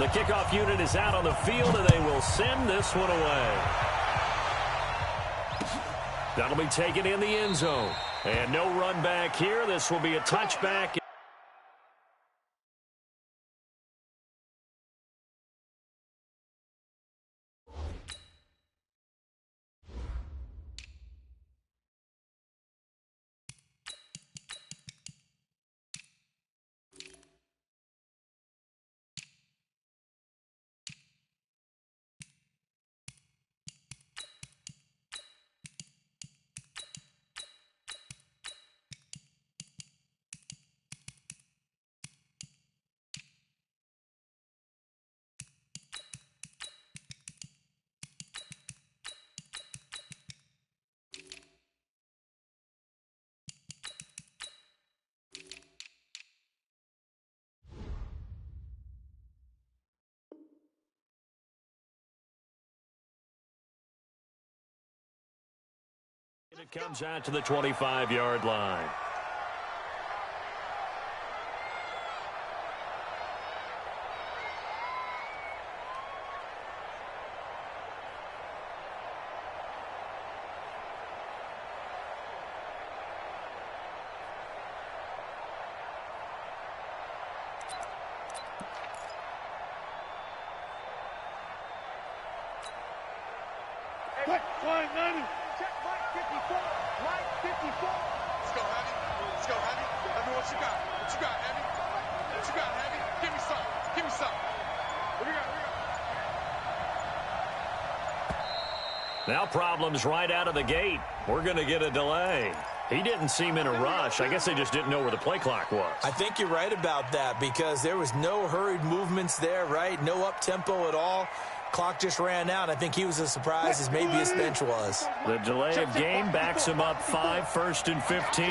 The kickoff unit is out on the field, and they will send this one away. That'll be taken in the end zone. And no run back here. This will be a touchback. It comes out to the 25-yard line. Now problems right out of the gate. We're going to get a delay. He didn't seem in a rush. I guess they just didn't know where the play clock was. I think you're right about that because there was no hurried movements there, right? No up-tempo at all. Clock just ran out. I think he was as surprised as maybe his bench was. The delay of game backs him up 5, 1st and 15.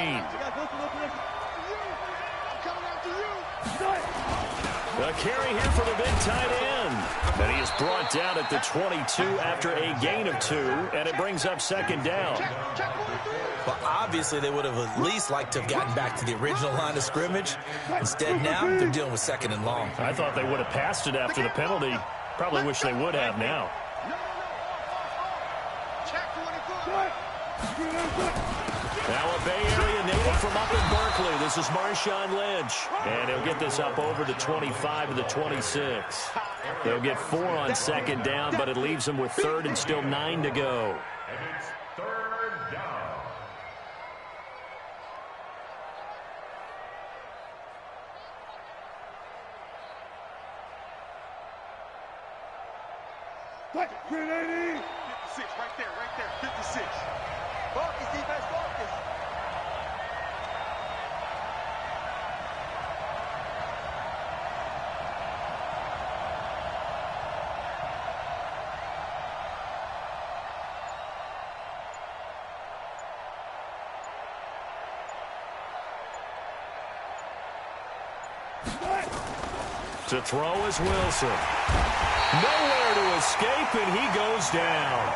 A carry here for the big tight end. And he is brought down at the 22 after a gain of 2, and it brings up 2nd down. Well, obviously they would have at least liked to have gotten back to the original line of scrimmage. Instead now they're dealing with 2nd and long. I thought they would have passed it after the penalty. Probably wish they would have now. Now a Bay Area native from up in Berkeley. This is Marshawn Lynch. And he'll get this up over the 25 to the 26. They'll get 4 on 2nd down, but it leaves them with 3rd and still 9 to go. And it's 3rd down. What? 56, right there, 56. Focus, defense, focus. To throw is Wilson. Nowhere to escape, and he goes down.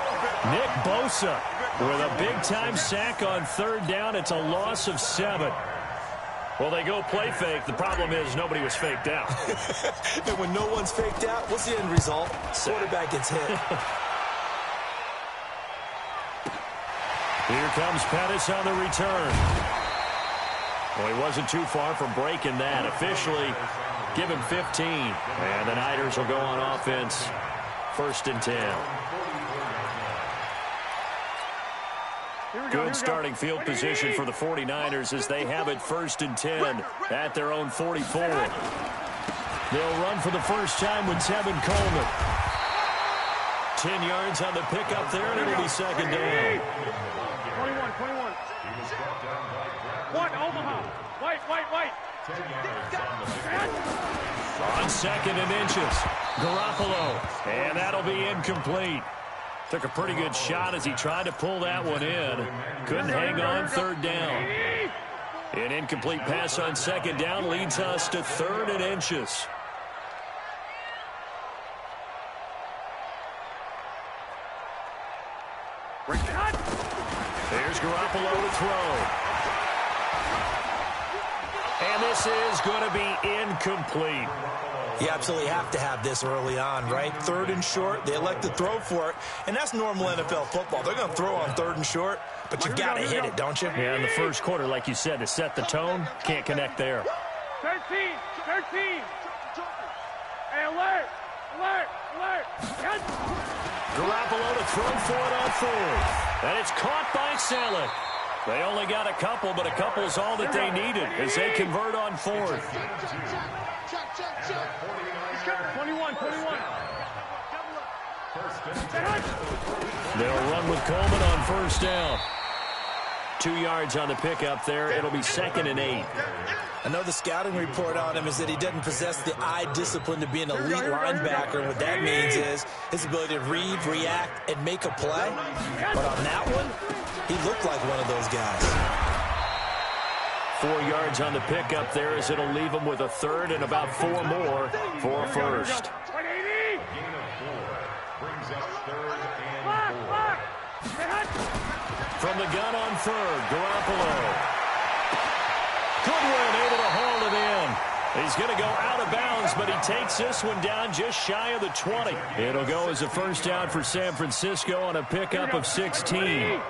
Nick Bosa with a big-time sack on 3rd down. It's a loss of 7. Well, they go play fake. The problem is nobody was faked out. And when no one's faked out, what's the end result? Quarterback gets hit. Here comes Pettis on the return. Well, he wasn't too far from breaking that. Officially, give him 15. And the Niners will go on offense. 1st and 10. Good starting field position for the 49ers as they have it 1st and 10 at their own 44. They'll run for the first time with Tevin Coleman. 10 yards on the pickup there, and it'll be 2nd down. 21. One, Omaha. White. On 2nd and inches, Garoppolo, and that'll be incomplete. Took a pretty good shot as he tried to pull that one in. Couldn't hang on 3rd down. An incomplete pass on 2nd down leads us to 3rd and inches. There's Garoppolo to throw. And this is going to be incomplete. You absolutely have to have this early on, right? 3rd and short, they elect to throw for it, and that's normal NFL football. They're going to throw on 3rd and short, but you've got to hit it, don't you? Yeah, in the first quarter, like you said, to set the tone, can't connect there. 13. Hey, alert. Yes. Garoppolo to throw for it on 4th. And it's caught by Salek. They only got a couple, but a couple's all that they needed as they convert on 4th. 21. They'll run with Coleman on 1st down. 2 yards on the pickup there. It'll be 2nd and 8. I know the scouting report on him is that he doesn't possess the eye discipline to be an elite linebacker. And what that means is his ability to read, react, and make a play. But on that one, he looked like one of those guys. 4 yards on the pickup there as it'll leave him with a 3rd and about 4 more for a 1st. From the gun on 3rd, Garoppolo. Goodwin able to haul it in. He's going to go out of bounds, but he takes this one down just shy of the 20. It'll go as a 1st down for San Francisco on a pickup of 16. 12,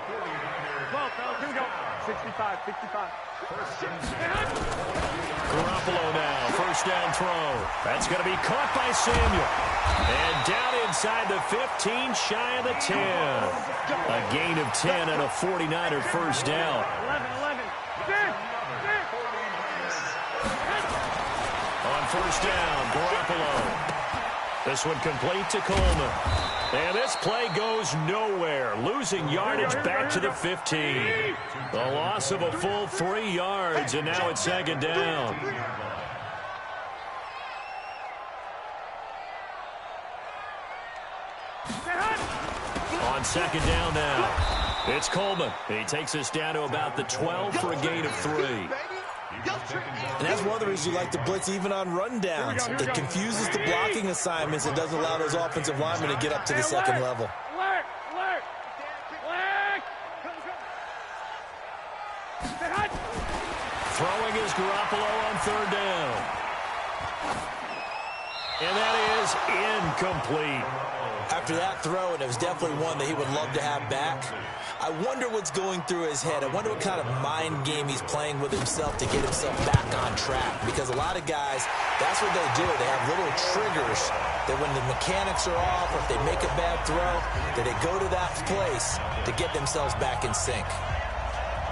fellas, here we go. 65. Garoppolo now, 1st down throw. That's going to be caught by Samuel. And down inside the 15, shy of the 10. A gain of 10 and a 49er 1st down. 11. On 1st down, Garoppolo. This one complete to Coleman. And this play goes nowhere. Losing yardage back to the 15. The loss of a full 3 yards, and now it's 2nd down. On 2nd down now, it's Coleman. He takes us down to about the 12 for a gain of 3. And that's one of the reasons you like to blitz even on rundowns. It confuses the blocking assignments. It doesn't allow those offensive linemen to get up to the 2nd level. Throwing is Garoppolo on 3rd down. And that is incomplete. After that throw, and it was definitely one that he would love to have back, I wonder what's going through his head. I wonder what kind of mind game he's playing with himself to get himself back on track. Because a lot of guys, that's what they do. They have little triggers that when the mechanics are off or if they make a bad throw, that they go to that place to get themselves back in sync.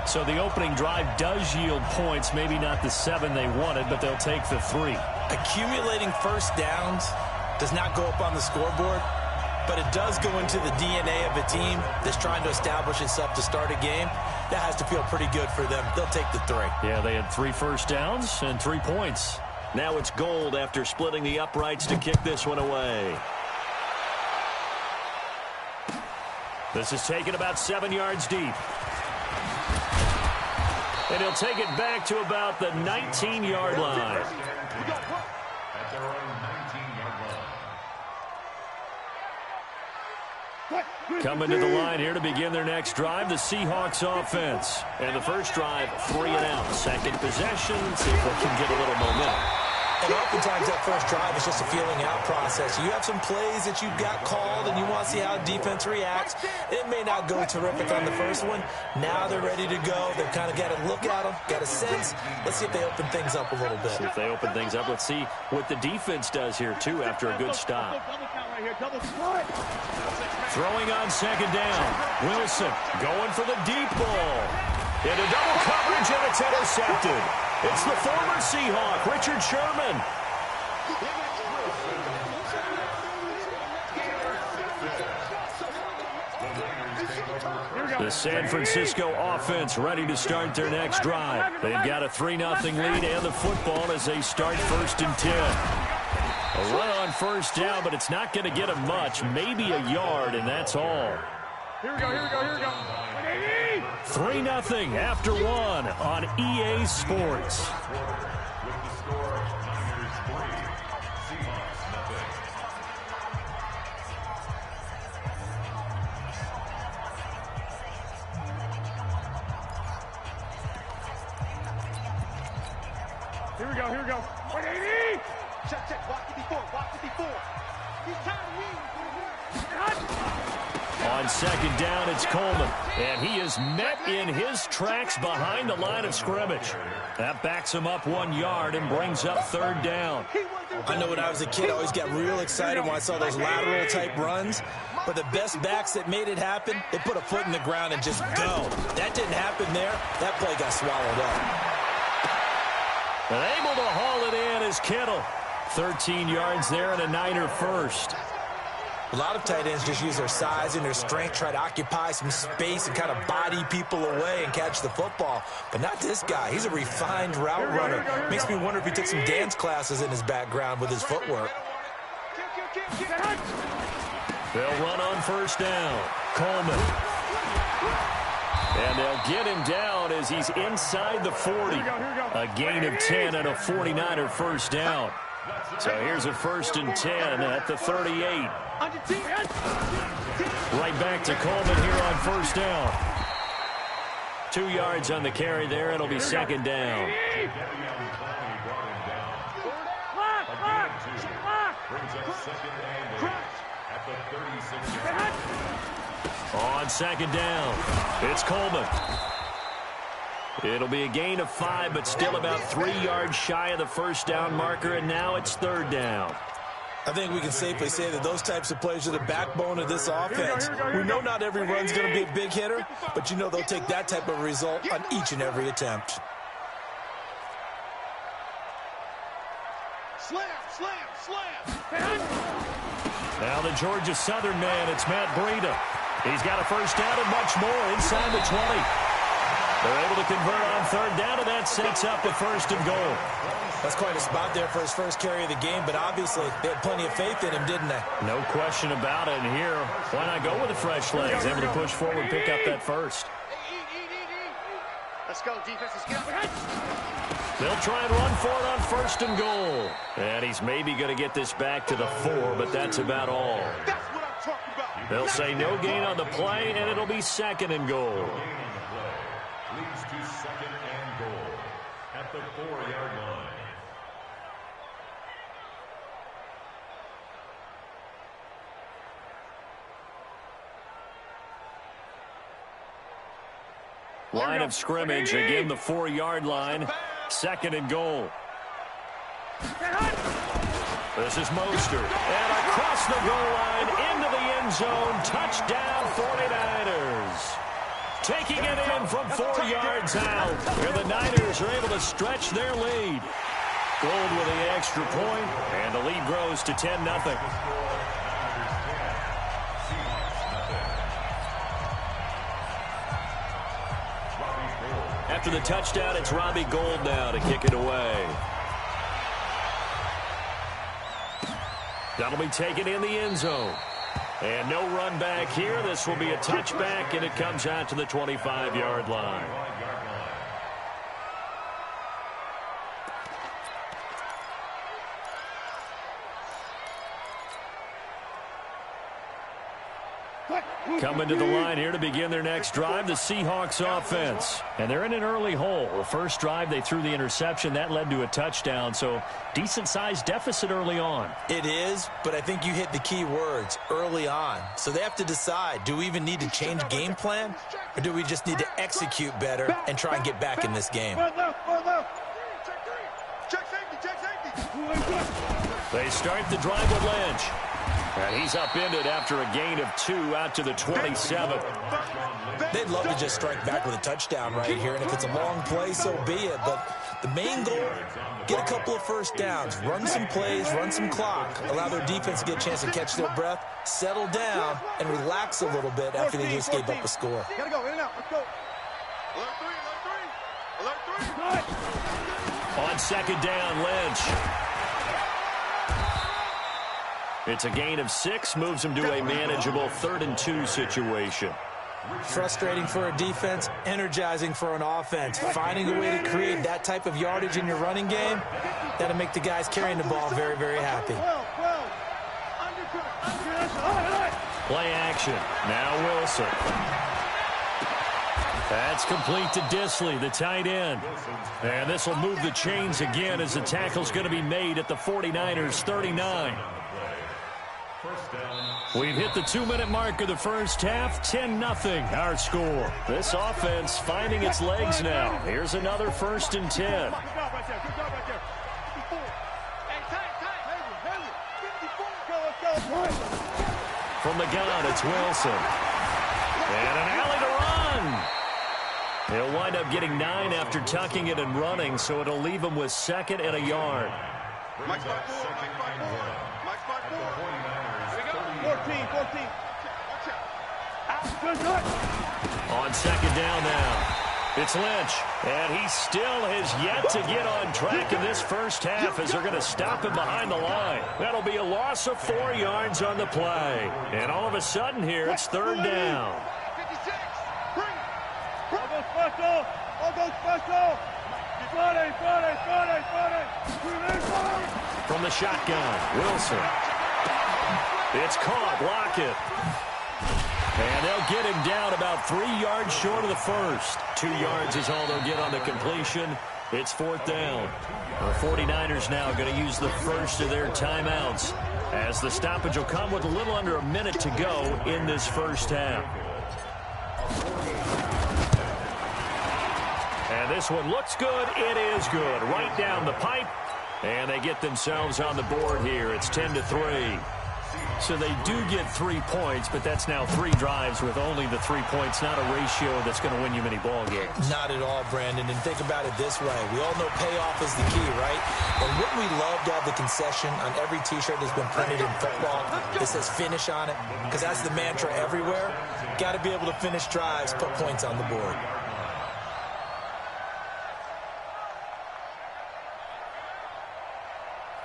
So the opening drive does yield points, maybe not the 7 they wanted, but they'll take the 3. Accumulating 1st downs does not go up on the scoreboard, but it does go into the DNA of a team that's trying to establish itself to start a game. That has to feel pretty good for them. They'll take the 3. Yeah, they had 3 1st downs and 3 points. Now it's Gold after splitting the uprights to kick this one away. This is taken about 7 yards deep. And he'll take it back to about the 19-yard line. Coming to the line here to begin their next drive, the Seahawks offense. And the first drive, 3 and out. Second possession, see if they can get a little momentum. And oftentimes that first drive is just a feeling out process. You have some plays that you've got called and you want to see how defense reacts. It may not go terrific on the first one. Now they're ready to go. They've kind of got to look at them, got a sense. Let's see if they open things up a little bit. See if they open things up. Let's see what the defense does here, too, after a good stop. Throwing on 2nd down. Wilson going for the deep ball. Into double coverage, and it's intercepted. It's the former Seahawk, Richard Sherman. The San Francisco offense ready to start their next drive. They've got a 3-0 lead and the football as they start 1st and 10. A run on 1st down, but it's not going to get them much. Maybe a yard, and that's all. Here we go. 3-0 after 1 on EA Sports. Here we go. 180. Check. Watch it before. He's tired of me. On second down, it's Coleman. And he is met in his tracks behind the line of scrimmage. That backs him up 1 yard and brings up third down. I know when I was a kid, I always got real excited when I saw those lateral-type runs. But the best backs that made it happen, they put a foot in the ground and just go. That didn't happen there. That play got swallowed up. And able to haul it in is Kittle. 13 yards there and a Niner first. A lot of tight ends just use their size and their strength, try to occupy some space and kind of body people away and catch the football. But not this guy. He's a refined route runner. Makes me wonder if he took some dance classes in his background with his footwork. They'll run on first down. Coleman. And they'll get him down as he's inside the 40. A gain of 10 and a 49er first down. So here's a 1st and 10 at the 38. Right back to Coleman here on first down. 2 yards on the carry there. It'll be second down. On second down, it's Coleman. It'll be a gain of 5, but still about 3 yards shy of the first down marker, and now it's third down. I think we can safely say that those types of plays are the backbone of this offense. We know not every run's going to be a big hitter, but you know they'll take that type of result on each and every attempt. Slam. Now the Georgia Southern man, it's Matt Breida. He's got a first down and much more inside the 20. They're able to convert on third down, and that sets up the 1st and goal. That's quite a spot there for his first carry of the game, but obviously they had plenty of faith in him, didn't they? No question about it. And here, why not go with the fresh legs? Able to push forward, pick up that first. Let's go, defense. Let's get up. They'll try and run for it on 1st and goal. And he's maybe going to get this back to the 4, but that's about all. That's what I'm talking about. They'll say no gain on the play, and it'll be 2nd and goal. Leads to 2nd and goal at the 4-yard line. Line of scrimmage, again the 4-yard line. 2nd and goal. This is Mostert. And across the goal line, into the end zone. Touchdown 49ers. Taking it in from 4 yards out. Here the Niners are able to stretch their lead. Gold with the extra point, and the lead grows to 10-0. After the touchdown, it's Robbie Gould now to kick it away. That'll be taken in the end zone. And no run back here. This will be a touchback, and it comes out to the 25-yard line. Coming to the line here to begin their next drive, the Seahawks offense. And they're in an early hole. The first drive, they threw the interception. That led to a touchdown, so decent-sized deficit early on. It is, but I think you hit the key words, early on. So they have to decide, do we even need to change game plan, or do we just need to execute better and try and get back in this game? They start the drive with Lynch. And he's upended after a gain of 2 out to the 27. They'd love to just strike back with a touchdown right here, and if it's a long play, so be it. But the main goal, get a couple of first downs, run some plays, run some clock, allow their defense to get a chance to catch their breath, settle down, and relax a little bit after they just gave up a score. Gotta go, in and out. Let's go. Alert 3. On second down, Lynch. It's a gain of 6, moves them to a manageable 3rd and 2 situation. Frustrating for a defense, energizing for an offense. Finding a way to create that type of yardage in your running game, that'll make the guys carrying the ball very, very happy. Play action. Now Wilson. That's complete to Disley, the tight end. And this will move the chains again as the tackle's going to be made at the 49ers 39. We've hit the 2-minute mark of the first half. 10-0 our score. This offense finding its legs now. Here's another 1st and 10. From the gun, it's Wilson. And an alley to run. He'll wind up getting 9 after tucking it and running, so it'll leave him with 2nd and a yard. Mike's 5-4. 14. On 2nd down now. It's Lynch, and he still has yet to get on track in this first half as they're going to stop him behind the line. That'll be a loss of 4 yards on the play. And all of a sudden here, it's 3rd down. I'll go special. Friday. From the shotgun, Wilson. It's caught. Lockett. And they'll get him down about 3 yards short of the first. 2 yards is all they'll get on the completion. It's 4th down. The 49ers now going to use the first of their timeouts as the stoppage will come with a little under a minute to go in this first half. And this one looks good. It is good. Right down the pipe. And they get themselves on the board here. It's 10-3. So they do get 3 points, but that's now 3 drives with only the 3 points, not a ratio that's going to win you many ball games. Not at all, Brandon. And think about it this way. We all know payoff is the key, right? And wouldn't we love to have the concession on every T-shirt that's been printed in football that says finish on it? Because that's the mantra everywhere. Got to be able to finish drives, put points on the board.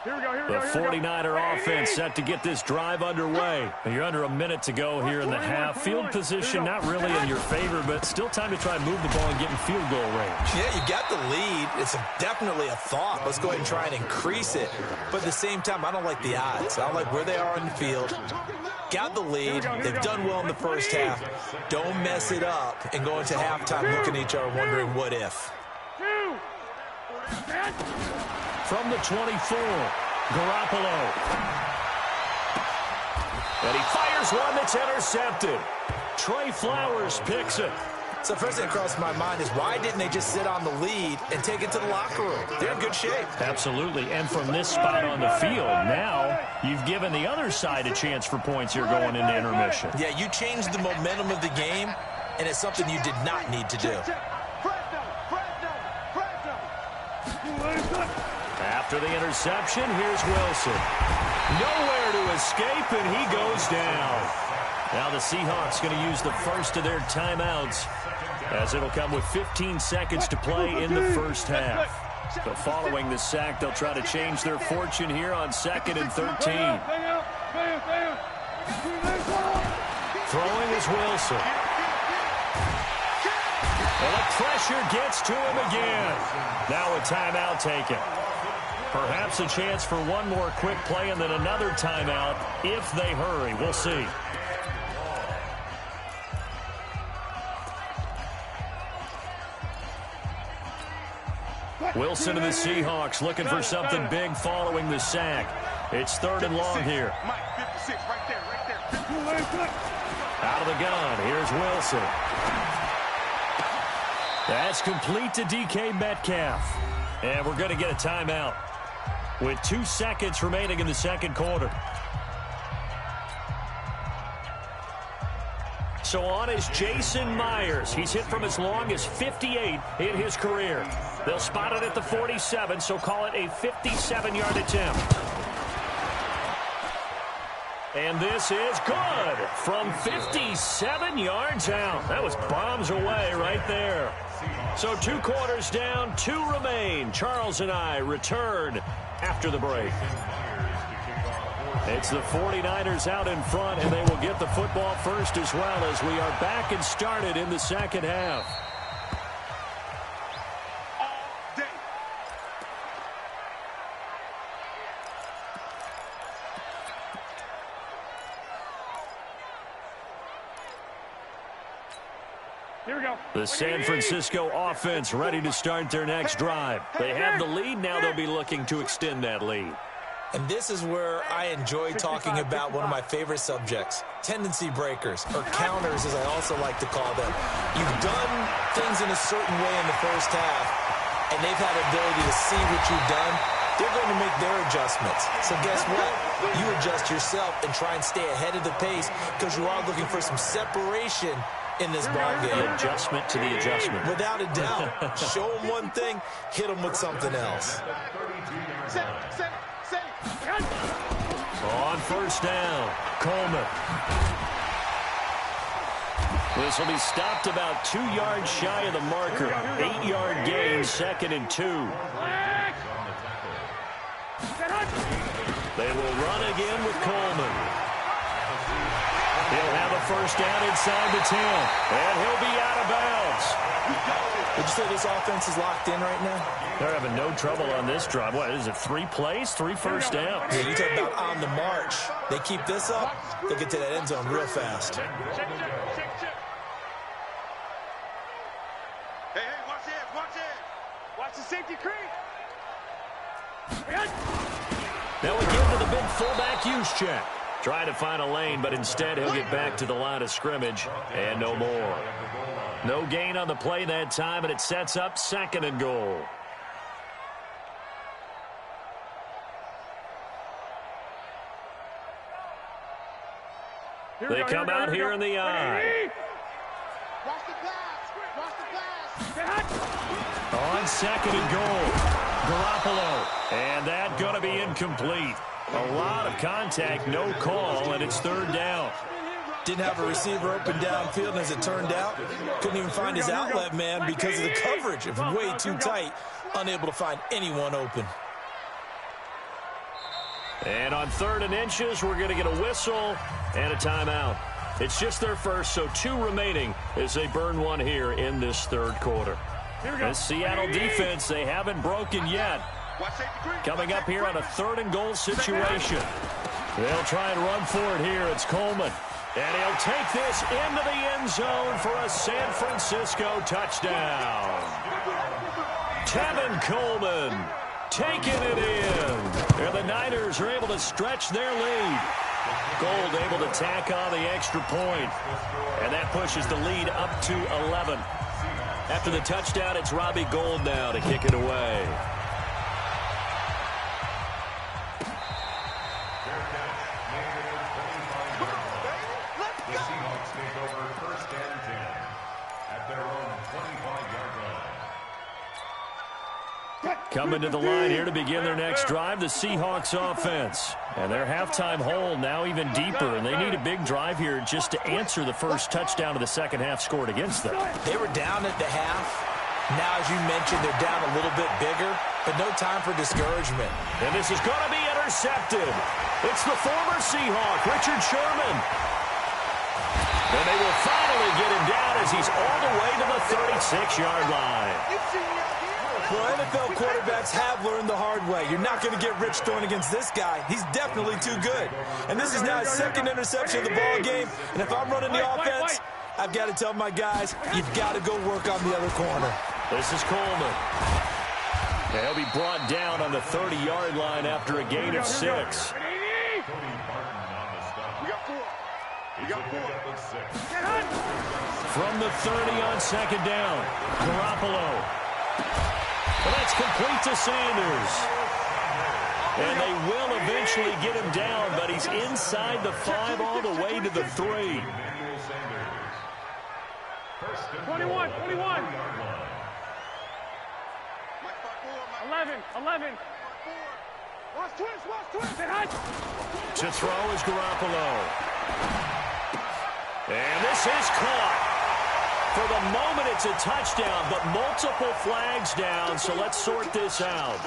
The 49er offense set to get this drive underway. You're under a minute to go here in the half. Field position not really in your favor, but still time to try and move the ball and get in field goal range. Yeah, you got the lead. It's definitely a thought. Let's go ahead and try and increase it. But at the same time, I don't like the odds. I don't like where they are on the field. Got the lead. They've done well in the first half. Don't mess it up and go into halftime looking at each other wondering what if. From the 24, Garoppolo. And he fires one that's intercepted. Trey Flowers picks it. So first thing that crossed my mind is why didn't they just sit on the lead and take it to the locker room? They're in good shape. Absolutely. And from this spot on the field, now you've given the other side a chance for points here going into intermission. Yeah, you changed the momentum of the game, and it's something you did not need to do. After the interception, here's Wilson. Nowhere to escape, and he goes down. Now the Seahawks going to use the first of their timeouts as it'll come with 15 seconds to play in the first half. So following the sack, they'll try to change their fortune here on 2nd and 13. Throwing is Wilson. And the pressure gets to him again. Now a timeout taken. Perhaps a chance for one more quick play and then another timeout if they hurry. We'll see. Wilson and the Seahawks looking for something big following the sack. It's 3rd and long here. Out of the gun, here's Wilson. That's complete to DK Metcalf. And we're going to get a timeout with 2 seconds remaining in the second quarter. So on is Jason Myers. He's hit from as long as 58 in his career. They'll spot it at the 47, so call it a 57-yard attempt. And this is good from 57 yards out. That was bombs away right there. So 2 quarters down, 2 remain. Charles and I return after the break. It's the 49ers out in front, and they will get the football first as well as we are back and started in the second half. Here we go. The San Francisco offense ready to start their next drive. They have the lead. Now they'll be looking to extend that lead. And this is where I enjoy talking about one of my favorite subjects, tendency breakers, or counters as I also like to call them. You've done things in a certain way in the first half, and they've had the ability to see what you've done. They're going to make their adjustments. So guess what? You adjust yourself and try and stay ahead of the pace because you are looking for some separation in this ball game. Adjustment to the adjustment. Without a doubt. Show them one thing, hit them with something else. On first down, Coleman. This will be stopped about 2 yards shy of the marker. 8-yard gain, 2nd and 2. They will run again with Coleman. He'll have a first down inside the 10, and he'll be out of bounds. Would you say this offense is locked in right now? They're having no trouble on this drive. What is it, 3 plays, 3 first downs? Yeah, you talk about on the march. They keep this up, they'll get to that end zone real fast. Hey, watch it, watch it. Watch the safety creep. Now we give to the big fullback use check. Trying to find a lane, but instead he'll get back to the line of scrimmage and no more. No gain on the play that time, and it sets up 2nd and goal. They come out here in the eye. Watch the pass. Watch the pass. On 2nd and goal, Garoppolo. And that going to be incomplete. A lot of contact, no call, and it's 3rd down. Didn't have a receiver open downfield, and as it turned out, couldn't even find his outlet man because of the coverage. It was way too tight, unable to find anyone open. And on 3rd and inches, we're going to get a whistle and a timeout. It's just their first, so 2 remaining as they burn one here in this 3rd quarter. The Seattle defense, they haven't broken yet. Coming up here on a 3rd and goal situation. They'll try and run for it here. It's Coleman. And he'll take this into the end zone for a San Francisco touchdown. Tevin Coleman taking it in. And the Niners are able to stretch their lead. Gold able to tack on the extra point. And that pushes the lead up to 11. After the touchdown, it's Robbie Gould now to kick it away. Coming to the line here to begin their next drive, the Seahawks offense. And their halftime hole now even deeper, and they need a big drive here just to answer the first touchdown of the second half scored against them. They were down at the half. Now, as you mentioned, they're down a little bit bigger, but no time for discouragement. And this is going to be intercepted. It's the former Seahawk, Richard Sherman. And they will finally get him down as he's all the way to the 36-yard line. Well, NFL quarterbacks have learned the hard way. You're not going to get rich throwing against this guy. He's definitely too good. And this is now his 2nd interception of the ball game. And if I'm running the offense, I've got to tell my guys, you've got to go work on the other corner. This is Coleman. He'll be brought down on the 30-yard line after a gain of 6. We got 4. From the 30 on 2nd down, Garoppolo. Well, that's complete to Sanders. And they will eventually get him down, but he's inside the 5 all the way to the 3. 21. 11. Watch twist. To throw is Garoppolo. And this is caught. For the moment, it's a touchdown, but multiple flags down, so let's sort this out.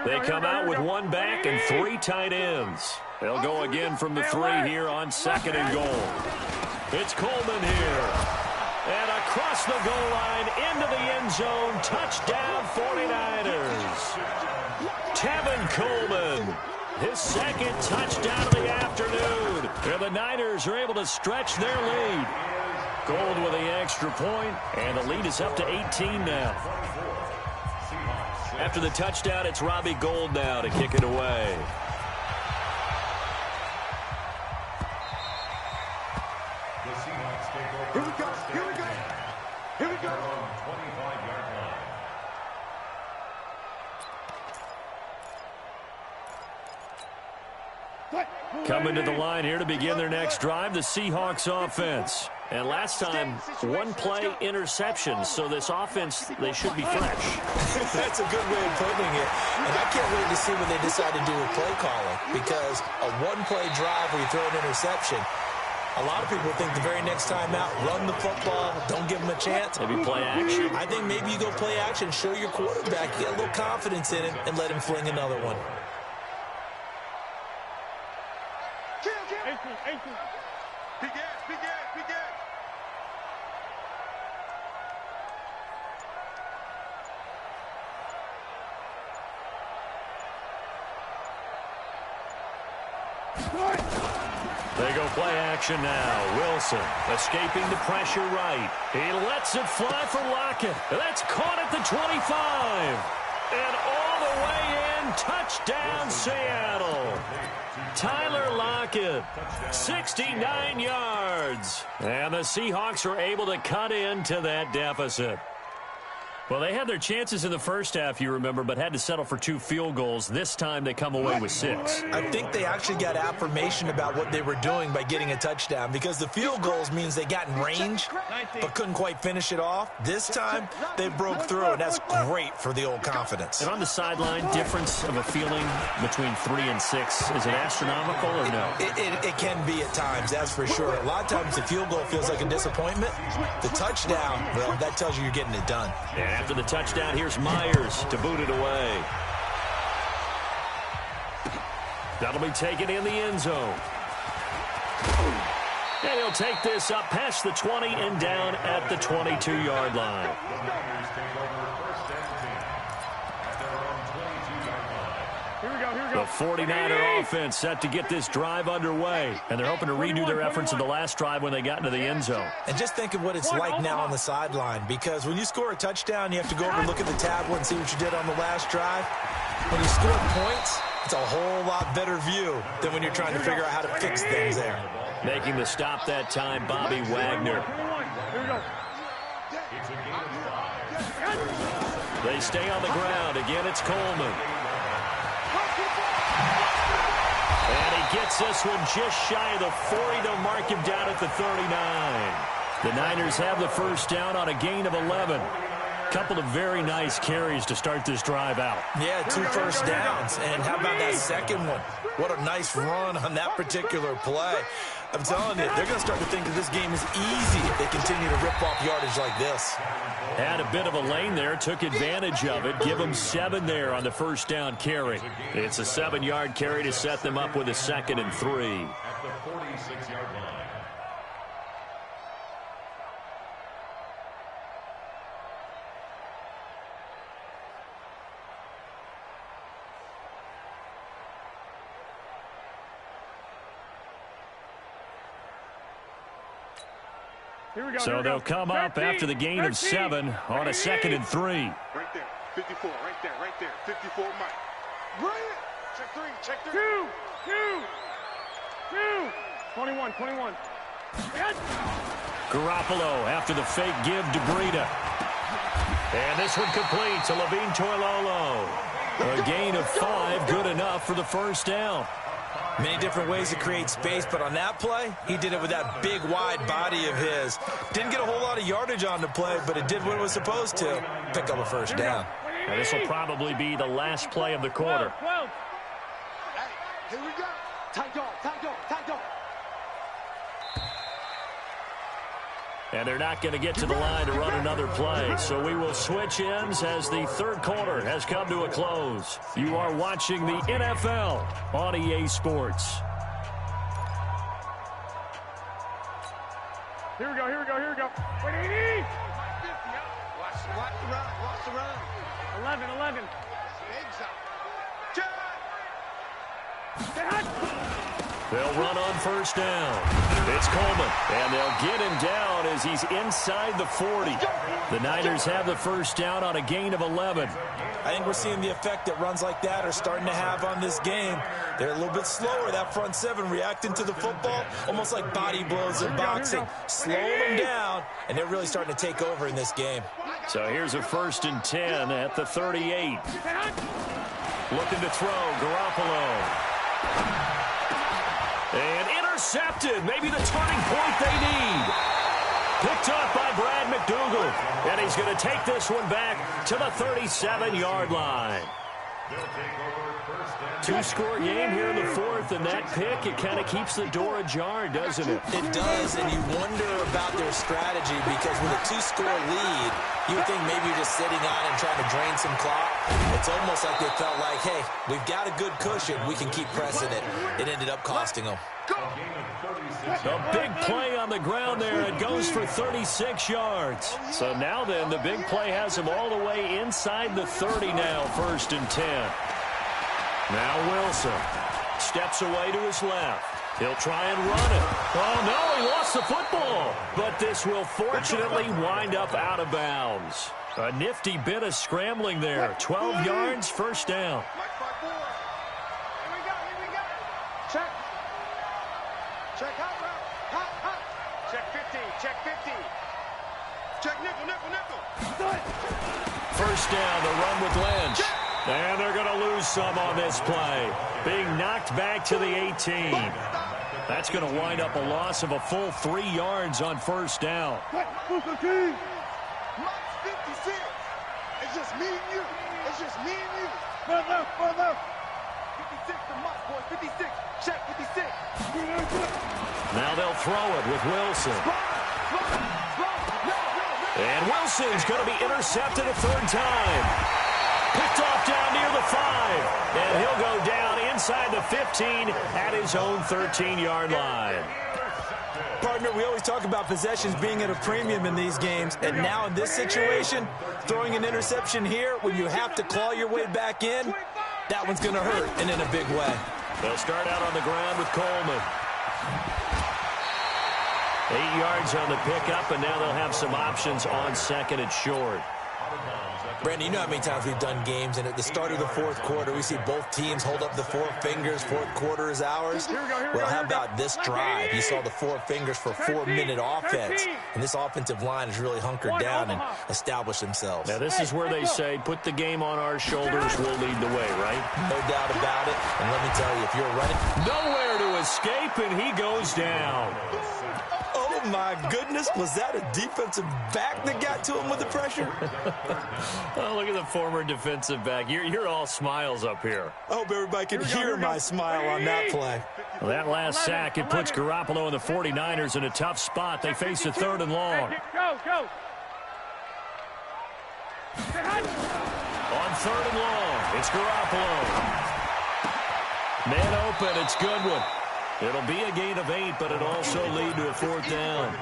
They come out with 1 back and 3 tight ends. They'll go again from the 3 here on 2nd and goal. It's Coleman here. And across the goal line, into the end zone, touchdown 49ers. Tevin Coleman. His second touchdown of the afternoon. And the Niners are able to stretch their lead. Gold with the extra point, and the lead is up to 18 now. After the touchdown, it's Robbie Gould now to kick it away. Here we go. Here we go. Here we go. 25-yard line. Coming to the line here to begin their next drive, the Seahawks offense. And last time, one-play interception, so this offense, they should be fresh. That's a good way of putting it. And I can't wait to see what they decide to do with play calling, because a one-play drive where you throw an interception, a lot of people think the very next time out, run the football, don't give them a chance. Maybe play action. I think maybe you go play action, show your quarterback, get a little confidence in him, and let him fling another one. 18. Big ass. They go play action now. Wilson escaping the pressure right. He lets it fly for Lockett. That's caught at the 25. And all the way in, touchdown Seattle. Tyler Lockett, 69 yards. And the Seahawks are able to cut into that deficit. Well, they had their chances in the first half, you remember, but had to settle for 2 field goals. This time they come away with 6. I think they actually got affirmation about what they were doing by getting a touchdown, because the field goals means they got in range but couldn't quite finish it off. This time they broke through, and that's great for the old confidence. And on the sideline, difference of a feeling between 3 and 6, is it astronomical or no? It can be at times, that's for sure. A lot of times the field goal feels like a disappointment. The touchdown, well, that tells you you're getting it done. And after the touchdown, here's Myers to boot it away. That'll be taken in the end zone. And he'll take this up past the 20 and down at the 22-yard line. The 49er offense set to get this drive underway, and they're hoping to redo their efforts in the last drive when they got into the end zone. And just think of what it's like now on the sideline, because when you score a touchdown, you have to go over and look at the tablet and see what you did on the last drive. When you score points, it's a whole lot better view than when you're trying to figure out how to fix things there. Making the stop that time, Bobby Wagner. They stay on the ground. Again, it's Coleman. And he gets this one just shy of the 40 to mark him down at the 39. The Niners have the first down on a gain of 11. Couple of very nice carries to start this drive out. Yeah, 2 first downs. And how about that second one? What a nice run on that particular play. I'm telling you, they're going to start to think that this game is easy if they continue to rip off yardage like this. Had a bit of a lane there, took advantage of it. Give them 7 there on the first down carry. It's a 7-yard carry to set them up with a 2nd and 3. At the 46-yard line. So they'll come up after the gain of 7 on a 2nd and 3. Right there, 54, right there, 54, Mike. Bring it! Check 3. 2. 21. Garoppolo after the fake give to Breida. And this one complete to Levine Toilolo. A gain of 5, good enough for the first down. Many different ways to create space, but on that play, he did it with that big, wide body of his. Didn't get a whole lot of yardage on the play, but it did what it was supposed to, pick up a first down. And this will probably be the last play of the quarter. Hey, here we go. Tight dog. And they're not going to get to the line to run another play. So we will switch ends as the third quarter has come to a close. You are watching the NFL on EA Sports. Here we go. What do you need? Watch the run. 11. They'll run on first down. It's Coleman, and they'll get him down as he's inside the 40. The Niners have the first down on a gain of 11. I think we're seeing the effect that runs like that are starting to have on this game. They're a little bit slower, that front seven, reacting to the football, almost like body blows in boxing. Slowing them down, and they're really starting to take over in this game. So here's a 1st and 10 at the 38. Looking to throw, Garoppolo. And intercepted, maybe the turning point they need. Picked up by Brad McDougal. And he's going to take this one back to the 37-yard line. Two-score game here in the 4th, and that pick, it kind of keeps the door ajar, doesn't it? It does, and you wonder about their strategy because with a 2-score lead, you would think maybe you're just sitting on and trying to drain some clock. It's almost like they felt like, hey, we've got a good cushion. We can keep pressing it. It ended up costing them. A big play on the ground there. It goes for 36 yards. So now then, the big play has him all the way inside the 30 now, 1st and 10. Now Wilson steps away to his left. He'll try and run it. Oh, no, he lost the football. But this will fortunately wind up out of bounds. A nifty bit of scrambling there. 12 yards, 1st down. Here we go. Check. Check hot route. Hot. Check 50. Check 50. Check nickel. 1st down, the run with Lynch. And they're going to lose some on this play. Being knocked back to the 18. That's going to wind up a loss of a full 3 yards on 1st down. Max 56. It's just me and you. It's just me and you. Further. 56 to Max, boy. 56. Check 56. Now they'll throw it with Wilson. And Wilson's going to be intercepted a 3rd time. Picked off down near the 5. And he'll go down inside the 15 at his own 13-yard line. Partner, we always talk about possessions being at a premium in these games. And now in this situation, throwing an interception here when you have to claw your way back in, that one's going to hurt, and in a big way. They'll start out on the ground with Coleman. 8 yards on the pickup, and now they'll have some options on 2nd and short. Brandon, you know how many times we've done games, and at the start of the 4th quarter, we see both teams hold up the 4 fingers. 4th quarter is ours. Well, how about this drive? You saw the 4 fingers for 4-minute offense, and this offensive line has really hunkered down and established themselves. Now, this is where they say, put the game on our shoulders, we'll lead the way, right? No doubt about it, and let me tell you, if you're running... Nowhere to escape, and he goes down. Oh, my goodness. Was that a defensive back that got to him with the pressure? Oh, look at the former defensive back. You're all smiles up here. I hope everybody can hear my smile on that play. Well, that last sack, it puts Garoppolo and the 49ers in a tough spot. They face a 3rd and long. Go. On 3rd and long, it's Garoppolo. Man open, it's Goodwin. It'll be a gain of 8, but it'll also lead to a 4th down.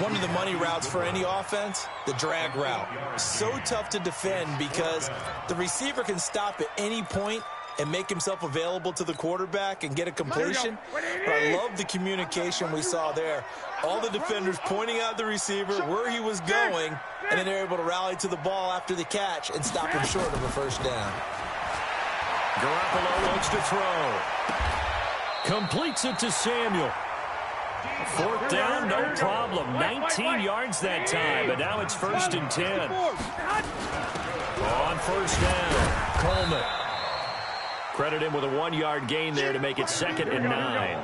One of the money routes for any offense, the drag route. So tough to defend because the receiver can stop at any point and make himself available to the quarterback and get a completion. But I love the communication we saw there. All the defenders pointing out the receiver, where he was going, and then they're able to rally to the ball after the catch and stop him short of a 1st down. Garoppolo wants to throw. Completes it to Samuel. 4th down, no problem. 19 yards that time, but now it's 1st and 10. On 1st down, Coleman. Credit him with a 1-yard gain there to make it 2nd and 9.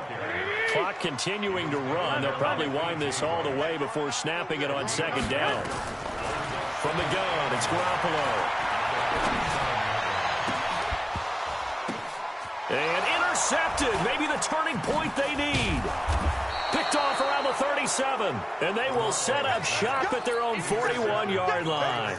Clock continuing to run. They'll probably wind this all the way before snapping it on 2nd down. From the gun, it's Garoppolo. And intercepted. Maybe the turning point they need. Picked off around the 37. And they will set up shop at their own 41-yard line.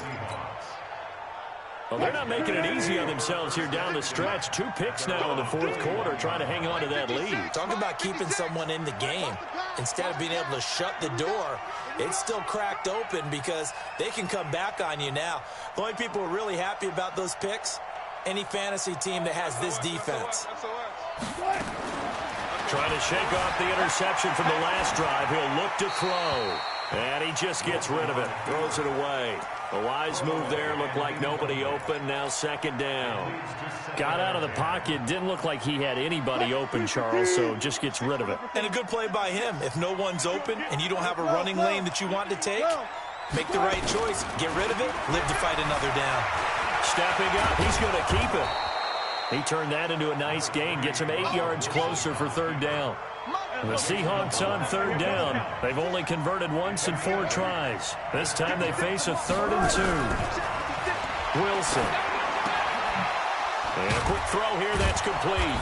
Well, they're not making it easy on themselves here down the stretch. 2 picks now in the 4th quarter trying to hang on to that lead. Talk about keeping someone in the game. Instead of being able to shut the door, it's still cracked open because they can come back on you now. The only people who are really happy about those picks, any fantasy team that has this defense. Trying to shake off the interception from the last drive. He'll look to throw. And he just gets rid of it. Throws it away. A wise move there. Looked like nobody open. Now second down. Got out of the pocket. Didn't look like he had anybody open, Charles, so just gets rid of it. And a good play by him. If no one's open and you don't have a running lane that you want to take, make the right choice. Get rid of it. Live to fight another down. Stepping up. He's going to keep it. He turned that into a nice gain. Gets him 8 yards closer for third down. The Seahawks on third down. They've only converted once in 4 tries. This time they face a 3rd and 2. Wilson. And a quick throw here. That's complete.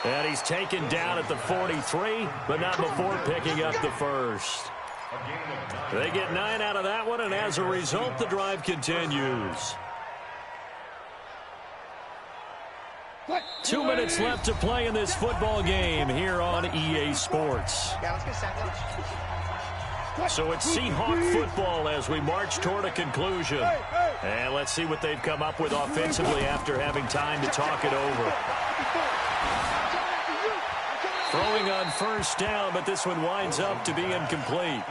And he's taken down at the 43, but not before picking up the first. They get 9 out of that one, and as a result, the drive continues. 2 minutes left to play in this football game here on EA Sports. So it's Seahawk football as we march toward a conclusion. And let's see what they've come up with offensively after having time to talk it over. Throwing on first down, but this one winds up to be incomplete.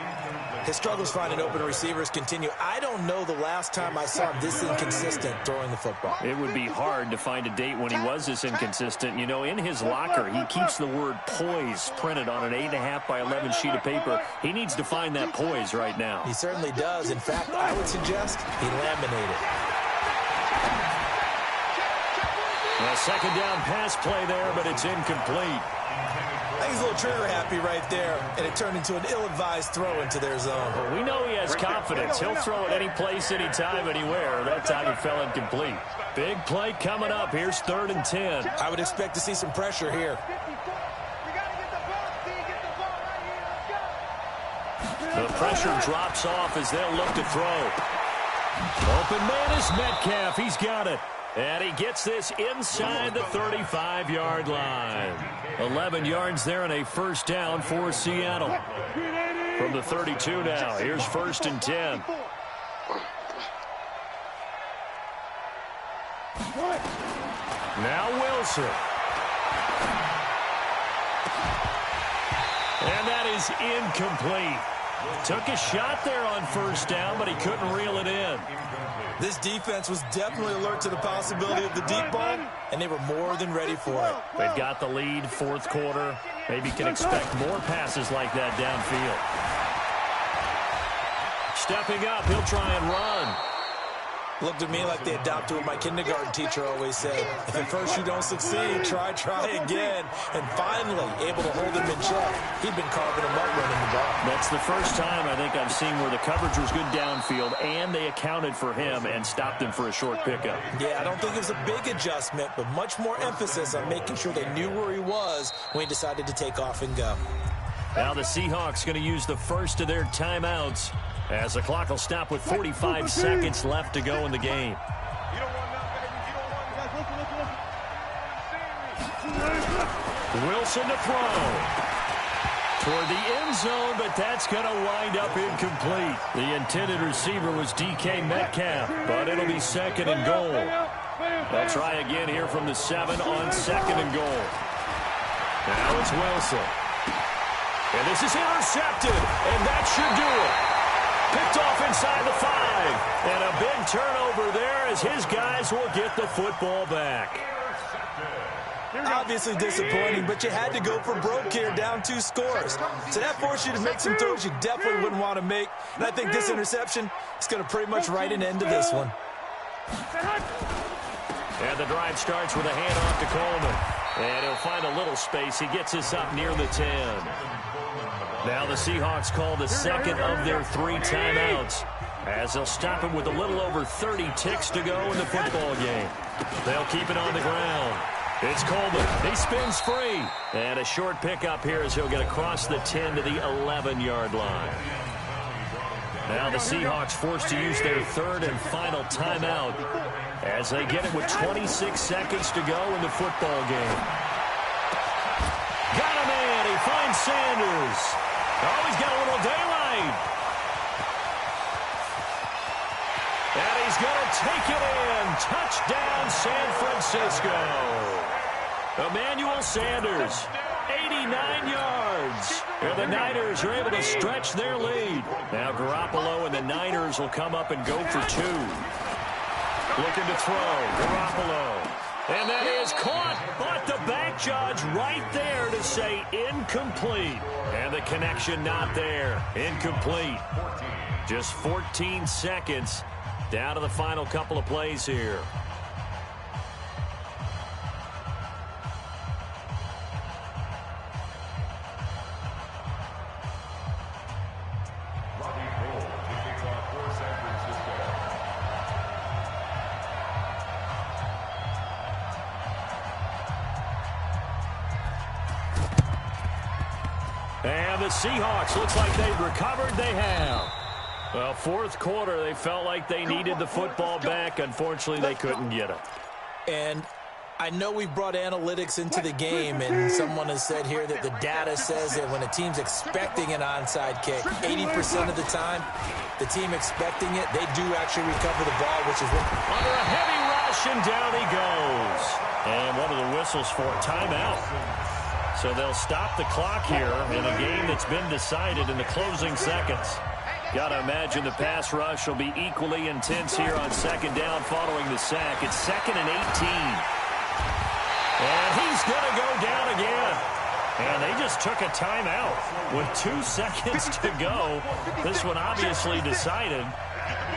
His struggles finding open receivers continue. I don't know the last time I saw him this inconsistent throwing the football. It would be hard to find a date when he was this inconsistent. You know, in his locker, he keeps the word poise printed on an 8.5 by 11 sheet of paper. He needs to find that poise right now. He certainly does. In fact, I would suggest he laminated. A second down pass play there, but it's incomplete. I think he's a little trigger happy right there, and it turned into an ill-advised throw into their zone. Well, we know he has confidence. He'll throw it any place, anytime, anywhere. That time it fell incomplete. Big play coming up. Here's 3rd and 10. I would expect to see some pressure here. The pressure drops off as they'll look to throw. Open man is Metcalf. He's got it. And he gets this inside the 35-yard line. 11 yards there and a first down for Seattle. From the 32 now, here's 1st and 10. Now Wilson. And that is incomplete. Took a shot there on first down, but he couldn't reel it in. This defense was definitely alert to the possibility of the deep ball, and they were more than ready for it. They've got the lead, 4th quarter. Maybe can expect more passes like that downfield. Stepping up, he'll try and run. Looked to me like they adopted what my kindergarten teacher always said. If at first you don't succeed, try again. And finally, able to hold him in check. He'd been carving him up running the ball. That's the first time I think I've seen where the coverage was good downfield, and they accounted for him and stopped him for a short pickup. Yeah, I don't think it was a big adjustment, but much more emphasis on making sure they knew where he was when he decided to take off and go. Now the Seahawks going to use the first of their timeouts, as the clock will stop with 45 seconds left to go in the game. Wilson to throw. Toward the end zone, but that's going to wind up incomplete. The intended receiver was DK Metcalf, but it'll be 2nd and goal. They'll try again here from the 7 on 2nd and goal. Now it's Wilson. And this is intercepted, and that should do it. Picked off inside the 5. And a big turnover there as his guys will get the football back. Obviously disappointing, but you had to go for broke here, down 2 scores. So that forced you to make some throws you definitely wouldn't want to make. And I think this interception is going to pretty much write an end to this one. And the drive starts with a handoff to Coleman. And he'll find a little space. He gets us up near the 10. Now the Seahawks call the 2nd of their 3 timeouts, as they'll stop him with a little over 30 ticks to go in the football game. They'll keep it on the ground. It's Coleman. He spins free. And a short pickup here as he'll get across the 10 to the 11-yard line. Now the Seahawks forced to use their 3rd and final timeout as they get it with 26 seconds to go in the football game. Got him in. He finds Sanders. Oh, he's got a little daylight. And he's going to take it in. Touchdown, San Francisco. Emmanuel Sanders 89 yards. And the Niners are able to stretch their lead. Now Garoppolo and the Niners will come up and go for 2. Looking to throw. Garoppolo. And that is caught, but the back judge right there to say incomplete. And the connection not there. Incomplete. Just 14 seconds down to the final couple of plays here. And the Seahawks, looks like they've recovered. They have. Well, fourth quarter, they felt like they needed the football back. Unfortunately, they couldn't get it. And I know we've brought analytics into the game, and someone has said here that the data says that when a team's expecting an onside kick, 80% of the time, the team expecting it, they do actually recover the ball, which is what... Under a heavy rush, and down he goes. And one of the whistles for a timeout. So they'll stop the clock here in a game that's been decided in the closing seconds. Got to imagine the pass rush will be equally intense here on second down following the sack. It's 2nd and 18. And he's going to go down again. And they just took a timeout with 2 seconds to go. This one obviously decided.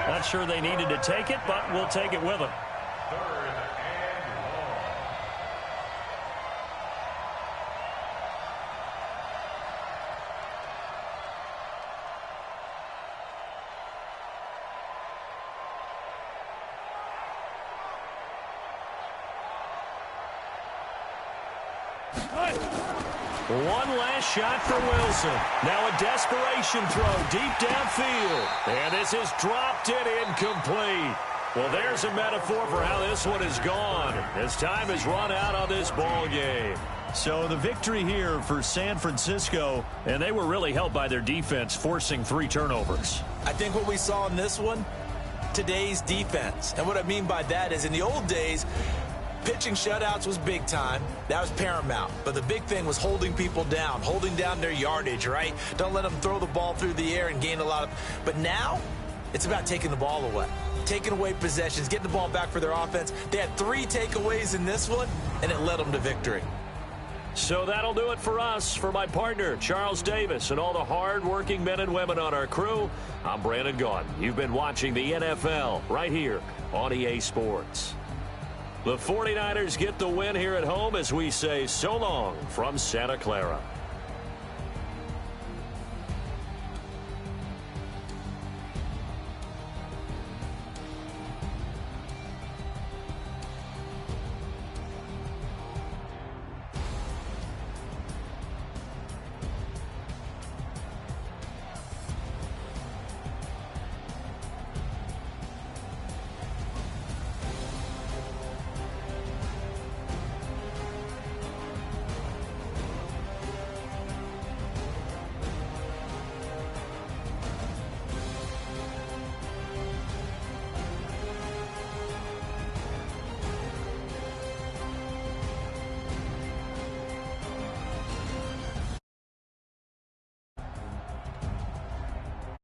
Not sure they needed to take it, but we'll take it with them. One last shot for Wilson. Now a desperation throw deep downfield. And this is dropped it incomplete. Well, there's a metaphor for how this one is gone. As time has run out on this ball game. So the victory here for San Francisco, and they were really helped by their defense forcing 3 turnovers. I think what we saw in this one, today's defense. And what I mean by that is in the old days, pitching shutouts was big time. That was paramount. But the big thing was holding people down, holding down their yardage, right? Don't let them throw the ball through the air and gain a lot of... But now, it's about taking the ball away. Taking away possessions, getting the ball back for their offense. They had 3 takeaways in this one, and it led them to victory. So that'll do it for us. For my partner, Charles Davis, and all the hard-working men and women on our crew, I'm Brandon Gaudin. You've been watching the NFL right here on EA Sports. The 49ers get the win here at home as we say so long from Santa Clara.